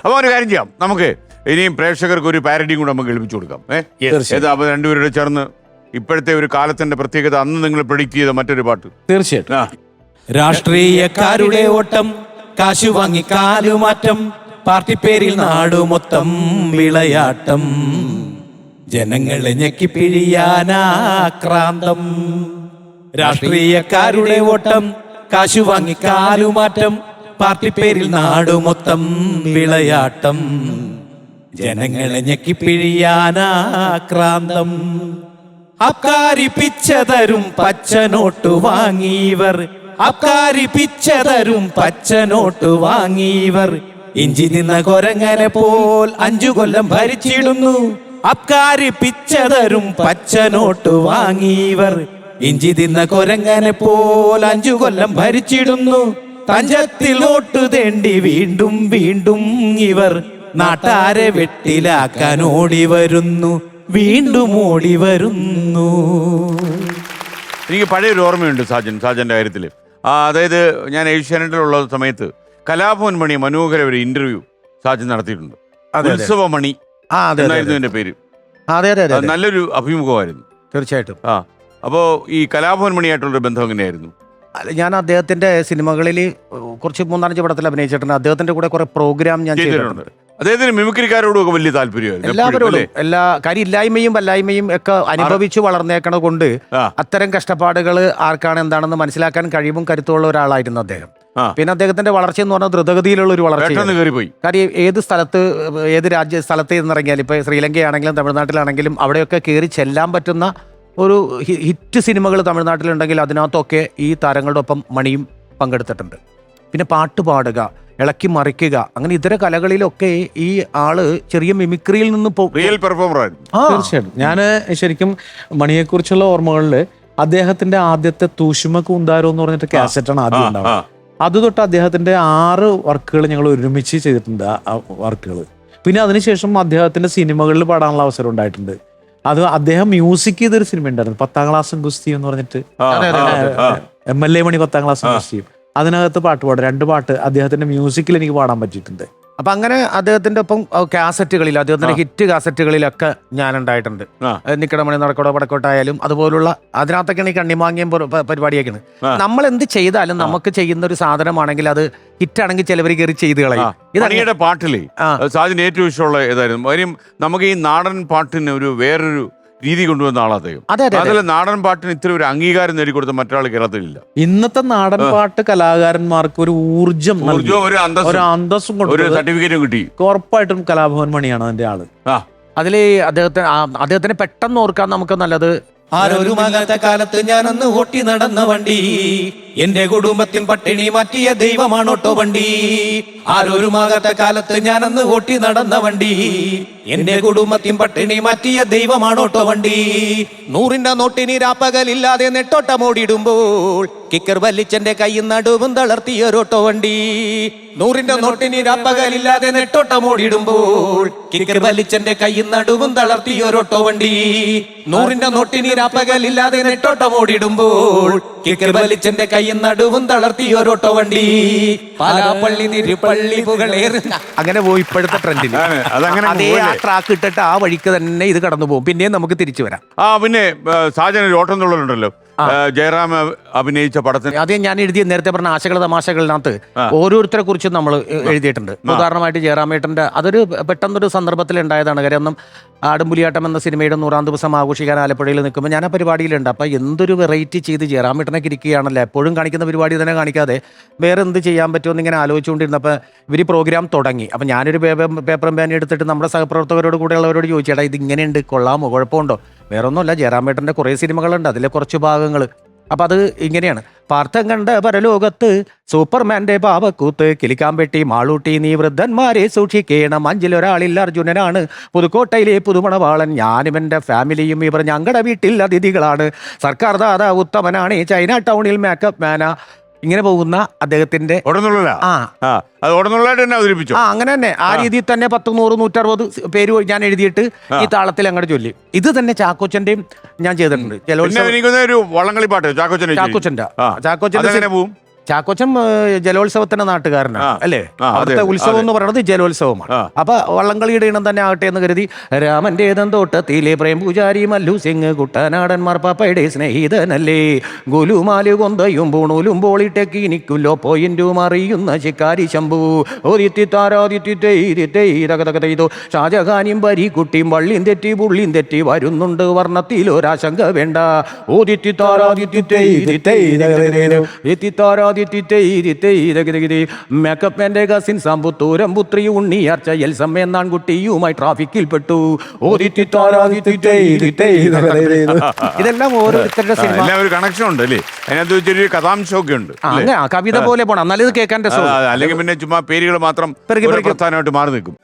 അപ്പോൾ ഒരു കാര്യം ചെയ്യാം, നമുക്ക് ഇനിയും പ്രേക്ഷകർക്ക് ഒരു പാരഡിയും കൂടെ നമുക്ക് എളിപ്പിച്ചു കൊടുക്കാം. അപ്പോൾ രണ്ടുപേരുടെ ചേർന്ന് ഇപ്പോഴത്തെ ഒരു കാലത്തിന്റെ പ്രത്യേകത, അന്ന് നിങ്ങൾ പ്രെഡിക്റ്റ് ചെയ്ത മറ്റൊരു പാട്ട്. തീർച്ചയായിട്ടും. രാഷ്ട്രീയക്കാരുടെ ഓട്ടം, കാശു വാങ്ങി കാലുമാറ്റം, പാർട്ടി പേരിൽ നാടു മൊത്തം വിളയാട്ടം, ജനങ്ങളെ ഞെക്കി പിഴിയാനാക്രാന്തം. രാഷ്ട്രീയക്കാരുടെ ഓട്ടം, കാശു വാങ്ങി കാലുമാറ്റം, പാർട്ടി പേരിൽ നാടു മൊത്തം വിളയാട്ടം, ജനങ്ങളെ ഞെക്കി പിഴിയാനാക്രാന്തം. അബ്കാരി പിച്ചതരും പച്ചനോട്ടു വാങ്ങിയവർ, അബ്കാരി പിച്ചതരും പച്ചനോട്ടു വാങ്ങിയവർ, ഇഞ്ചി നിന്ന കൊരങ്ങനെ പോൽ 5 കൊല്ലം ഭരിച്ചിടുന്നു. അബ്കാരി പിച്ചതരും പച്ചനോട്ടു വാങ്ങിയവർ, ഇഞ്ചി തിന്ന കൊരങ്ങനെ പോൽ 5 കൊല്ലം ഭരിച്ചിടുന്നു. തഞ്ചത്തിൽ വോട്ടു തേണ്ടി വീണ്ടും വീണ്ടും ഇവർ നാട്ടാരെ വെട്ടിലാക്കാൻ ഓടി വരുന്നു, വീണ്ടും ഓടി വരുന്നു. എനിക്ക് പഴയൊരു ഓർമ്മയുണ്ട് സാജന്റെ കാര്യത്തിൽ. അതായത് ഞാൻ ഏഷ്യാനെറ്റിലുള്ള സമയത്ത് കലാഭവൻ മണി മനോഹര ഒരു ഇന്റർവ്യൂ സാജൻ നടത്തിയിട്ടുണ്ട്. ഉത്സവമണി എന്നായിരുന്നു എന്റെ പേര്. നല്ലൊരു അഭിമുഖമായിരുന്നു. തീർച്ചയായിട്ടും. അപ്പോൾ ഈ കലാഭവൻ മണിയായിട്ടുള്ളൊരു ബന്ധം എങ്ങനെയായിരുന്നു? ഞാൻ അദ്ദേഹത്തിന്റെ സിനിമകളിൽ കുറച്ച് 3-4 പടത്തിൽ അഭിനയിച്ചിട്ടുണ്ട്. അദ്ദേഹത്തിന്റെ കൂടെ കുറെ പ്രോഗ്രാം ഞാൻ ചെയ്തിട്ടുണ്ട്. അദ്ദേഹത്തിന് മിമിക്രിക്കാരോടും ഒക്കെ വലിയ താല്പര്യമായിരുന്നു. എല്ലാവരോടും എല്ലാ കാര്യം ഇല്ലായ്മയും വല്ലായ്മയും ഒക്കെ അനുഭവിച്ചു വളർന്നേക്കണ കൊണ്ട് അത്തരം കഷ്ടപ്പാടുകൾ ആർക്കാണ് എന്താണെന്ന് മനസ്സിലാക്കാൻ കഴിവും കരുത്തുള്ള ഒരാളായിരുന്നു അദ്ദേഹം. പിന്നെ അദ്ദേഹത്തിന്റെ വളർച്ച എന്ന് പറഞ്ഞാൽ ദ്രുതഗതിയിലുള്ള ഒരു വളർച്ച. കാര്യം ഏത് സ്ഥലത്ത് ഏത് സ്ഥലത്ത് നിന്നിറങ്ങിയാൽ, ഇപ്പൊ ശ്രീലങ്കയാണെങ്കിലും തമിഴ്നാട്ടിലാണെങ്കിലും അവിടെയൊക്കെ കയറി ചെല്ലാൻ പറ്റുന്ന ഒരു ഹിറ്റ് സിനിമകൾ തമിഴ്നാട്ടിലുണ്ടെങ്കിൽ അതിനകത്തൊക്കെ ഈ താരങ്ങളുടെ ഒപ്പം മണിയും പങ്കെടുത്തിട്ടുണ്ട്. പിന്നെ പാട്ട് പാടുക, ഇളക്കി മറിക്കുക, അങ്ങനെ ഇതര കലകളിലൊക്കെ ഈ ആള് ചെറിയ മിമിക്രിയിൽ നിന്ന് റിയൽ പെർഫോമർ ആയിരുന്നു. തീർച്ചയായിട്ടും. ഞാൻ ശരിക്കും മണിയെക്കുറിച്ചുള്ള ഓർമ്മകളിൽ അദ്ദേഹത്തിന്റെ ആദ്യത്തെ തൂശുമ കൂന്താരോ എന്ന് പറഞ്ഞിട്ട് കാസറ്റാണ് ആദ്യം ഉണ്ടാവുക. അത് തൊട്ട് അദ്ദേഹത്തിന്റെ 6 വർക്കുകൾ ഞങ്ങൾ ഒരുമിച്ച് ചെയ്തിട്ടുണ്ട്. ആ വർക്കുകൾ പിന്നെ അതിനുശേഷം അദ്ദേഹത്തിന്റെ സിനിമകളിൽ പാടാനുള്ള അവസരം ഉണ്ടായിട്ടുണ്ട്. അത് അദ്ദേഹം മ്യൂസിക് ചെയ്തൊരു സിനിമ ഉണ്ടായിരുന്നു, 10ാം ക്ലാസ് ഗുസ്തി എന്ന് പറഞ്ഞിട്ട്, MLA മണി 10ാം ക്ലാസ് ഗുസ്തി. അതിനകത്ത് പാട്ട് പാടും, 2 പാട്ട് അദ്ദേഹത്തിന്റെ മ്യൂസിക്കിൽ എനിക്ക് പാടാൻ പറ്റിയിട്ടുണ്ട്. അപ്പൊ അങ്ങനെ അദ്ദേഹത്തിന്റെ ഒപ്പം കാസറ്റുകളിൽ, അദ്ദേഹത്തിന്റെ ഹിറ്റ് കാസറ്റുകളിലൊക്കെ ഞാൻ ഉണ്ടായിട്ടുണ്ട്. നിക്കടമണി നടക്കോടോ പടക്കോട്ടായാലും അതുപോലുള്ള അതിനകത്തൊക്കെയാണ് ഈ കണ്ണിമാങ്ങിയും പരിപാടിയൊക്കെയാണ്. നമ്മൾ എന്ത് ചെയ്താലും നമുക്ക് ചെയ്യുന്ന ഒരു സാധനമാണെങ്കിൽ അത് ഹിറ്റാണെങ്കിൽ ചിലവർ കയറി ചെയ്ത് കളയും. ഇതങ്ങയുടെ പാട്ടിലേ സാജിന് ഏറ്റവും ഇഷ്ടമുള്ള ഏതായിരുന്നു? കാര്യം നമുക്ക് ഈ നാടൻ പാട്ടിന് ഒരു വേറൊരു രീതി കൊണ്ടുവന്ന ആളദ്ദേഹം. അതല്ല, നാടൻ പാട്ടിന് ഇത്ര ഒരു അംഗീകാരം നേടിക്കൊടുത്ത മറ്റൊരാൾ കേരളത്തിലില്ല. ഇന്നത്തെ നാടൻ പാട്ട് കലാകാരന്മാർക്ക് ഒരു ഊർജം, ഒരു അന്തസ്സും ഒരു സർട്ടിഫിക്കറ്റും കിട്ടി. ഉറപ്പായിട്ടും കലാഭവൻ മണിയാണ് അതിന്റെ ആള്. അതില് അദ്ദേഹത്തിന് പെട്ടെന്ന് ഓർക്കാൻ നമുക്ക് നല്ലത്, ആരോരുമാകാത്ത കാലത്ത് ഞാനന്ന് ഓട്ടി നടന്ന വണ്ടി, എന്റെ കുടുംബത്തിൽ പട്ടിണി മാറ്റിയ ദൈവമാണോട്ടോ വണ്ടി. ആരോരുമാകാത്ത കാലത്ത് ഞാനന്ന് ഓട്ടി നടന്ന വണ്ടി, എന്റെ കുടുംബത്തിൽ പട്ടിണി മാറ്റിയ ദൈവമാണോട്ടോ വണ്ടി. 100ന്റെ നോട്ടിന് രാപ്പകലില്ലാതെ നെട്ടോട്ടമോടിടുമ്പോൾ കിക്കർ വലിച്ചെന്റെ കൈയും നടുവും തളർത്തിയൊരോട്ടോ വണ്ടി. 100ന്റെ നോട്ടിന് രാപ്പകലില്ലാതെ നെട്ടോട്ടമോടിടുമ്പോൾ കിക്കർ വലിച്ചെന്റെ കൈയും നടുവും തളർത്തിയൊരോട്ടോ വണ്ടി. 100ന്റെ നോട്ടിന് രാപ്പകലില്ലാതെ നെട്ടോട്ടമോടിടുമ്പോൾ കിക്കർ വലിച്ചെന്റെ കൈയും നടുവും തളർത്തിയൊരോട്ടോ വണ്ടി. പാലാപ്പള്ളി തിരുപ്പള്ളി പുകളേറ് അങ്ങനെ പോയി ഇപ്പോഴത്തെ ട്രെൻഡിൽ അതേ ആ ട്രാക്ക് ഇട്ടിട്ട് ആ വഴിക്ക് തന്നെ ഇത് കടന്നു പോകും. പിന്നെയും നമുക്ക് തിരിച്ചു വരാം. പിന്നെ സാജൻ ഓട്ടം തുള്ളലുണ്ടല്ലോ, ജയറാം അഭിനയിച്ച പടത്തിന്. ആദ്യം ഞാൻ എഴുതിയ നേരത്തെ പറഞ്ഞ ആശകൾ തമാശകളിനകത്ത് ഓരോരുത്തരെ കുറിച്ചും നമ്മൾ എഴുതിയിട്ടുണ്ട്. ഉദാഹരണമായിട്ട് ജയറാമേട്ടന്റെ അതൊരു പെട്ടെന്നൊരു സന്ദർഭത്തിൽ ഉണ്ടായതാണ്. കാര്യം ഒന്നും ആടുംപുലിയാട്ടം എന്ന സിനിമയുടെ 100ാം ദിവസം ആഘോഷിക്കാൻ ആലപ്പുഴയിൽ നിൽക്കുമ്പോൾ ഞാൻ ആ പരിപാടിയിലുണ്ട്. അപ്പം എന്തൊരു വെറൈറ്റി ചെയ്ത് ജയറാമേട്ടനൊക്കെ ഇരിക്കുകയാണല്ലോ, എപ്പോഴും കാണിക്കുന്ന പരിപാടി തന്നെ കാണിക്കാതെ വേറെ എന്ത് ചെയ്യാൻ പറ്റുമെന്ന് ഇങ്ങനെ ആലോചിച്ചുകൊണ്ടിരുന്നപ്പോൾ ഇവർ പ്രോഗ്രാം തുടങ്ങി. അപ്പം ഞാനൊരു പേപ്പറും പേന എടുത്തിട്ട് നമ്മുടെ സഹപ്രവർത്തകരോട് കൂടെയുള്ളവരോട് ചോദിച്ചേട്ടാ ഇത് ഇങ്ങനെയുണ്ട്, കൊള്ളാമോ, കുഴപ്പമുണ്ടോ? വേറെ ഒന്നുമല്ല, ജയറാമേട്ടൻ്റെ കുറേ സിനിമകളുണ്ട്, അതിലെ കുറച്ച് ഭാഗങ്ങൾ. അപ്പം അത് ഇങ്ങനെയാണ്: പാർത്ഥം കണ്ട പരലോകത്ത് സൂപ്പർമാന്റെ പാവക്കൂത്ത്, കിളിക്കാമ്പെട്ടി മാളൂട്ടി നീ വൃദ്ധന്മാരെ സൂക്ഷിക്കണം, 5-ൽ അർജുനനാണ്, പുതുക്കോട്ടയിലെ പുതുമണവാളൻ, ഞാനും എൻ്റെ ഫാമിലിയും ഇവർ ഞങ്ങളുടെ വീട്ടിൽ അതിഥികളാണ്, സർക്കാർ ദാദാ ഉത്തമനാണ്, ചൈന ടൗണിൽ മേക്കപ്പ് മാന. ഇങ്ങനെ പോകുന്ന അദ്ദേഹത്തിന്റെ അങ്ങനെ തന്നെ ആ രീതിയിൽ തന്നെ 10, 100, 160 പേര് ഞാൻ എഴുതിയിട്ട് ഈ താളത്തിൽ അങ്ങോട്ട് ചൊല്ലി. ഇത് തന്നെ ചാക്കോച്ചന്റെയും ഞാൻ ചെയ്തിട്ടുണ്ട്. വള്ളംകളി പാട്ട് ചാക്കോച്ചന്റെ ചാക്കോച്ചൻ ജലോത്സവത്തിന്റെ നാട്ടുകാരനാണ് അല്ലേ? അതെ, അവിടുത്തെ ഉത്സവം അതെ. എന്ന് പറയുന്നത് ജലോത്സവമാണ്. അപ്പൊ വള്ളംകളിയുടെ ഇനം തന്നെ ആകട്ടെ എന്ന് കരുതി രാമന്റെ തോട്ടത്തിലെ പ്രേം പൂജാരി മല്ലു സിംഗ് കുട്ടനാടൻ മാർപ്പാപ്പയുടെ സ്നേഹിതനല്ലേ, ഗുലുമാല് കൊന്തയും പൂണൂലും പോളിടെക്കിനിക്കുല്ലോ പോയിന്റും അറിയുന്ന ശിക്കാരി ശംഭു ഓദിത്തിത്താരാദിത്തിത്തോ ഷാജഹാനും പരിക്കുട്ടിയും വള്ളിയും തെറ്റി പുള്ളിയും തെറ്റി വരുന്നുണ്ട് വർണ്ണത്തിൽ ഒരാശങ്ക വേണ്ട മേക്കപ്പന്റെ കസിൻ സമ്പുത്തൂരം പുത്രി ഉണ്ണിയാർച്ച എൽസം എന്നാൻ കുട്ടിയുമായി ട്രാഫിക്കിൽ പെട്ടു. ഇതെല്ലാം ഓരോരുത്തരുടെ സിനിമ എല്ലാം ഒരു കണക്ഷൻ ഉണ്ട് അല്ലേ? അതിനകത്ത് വെച്ചൊരു കഥാംശമൊക്കെ ഉണ്ട് അല്ലേ? അങ്ങനെ കവിത പോലെ പോണം, എന്നാലും ഇത് കേൾക്കാൻ രസം. അല്ലെങ്കിൽ പിന്നെ ചുമ്മാ പേരുകൾ മാത്രം പെറുക്കി പ്രധാനമായിട്ട് മാറി നിൽക്കും.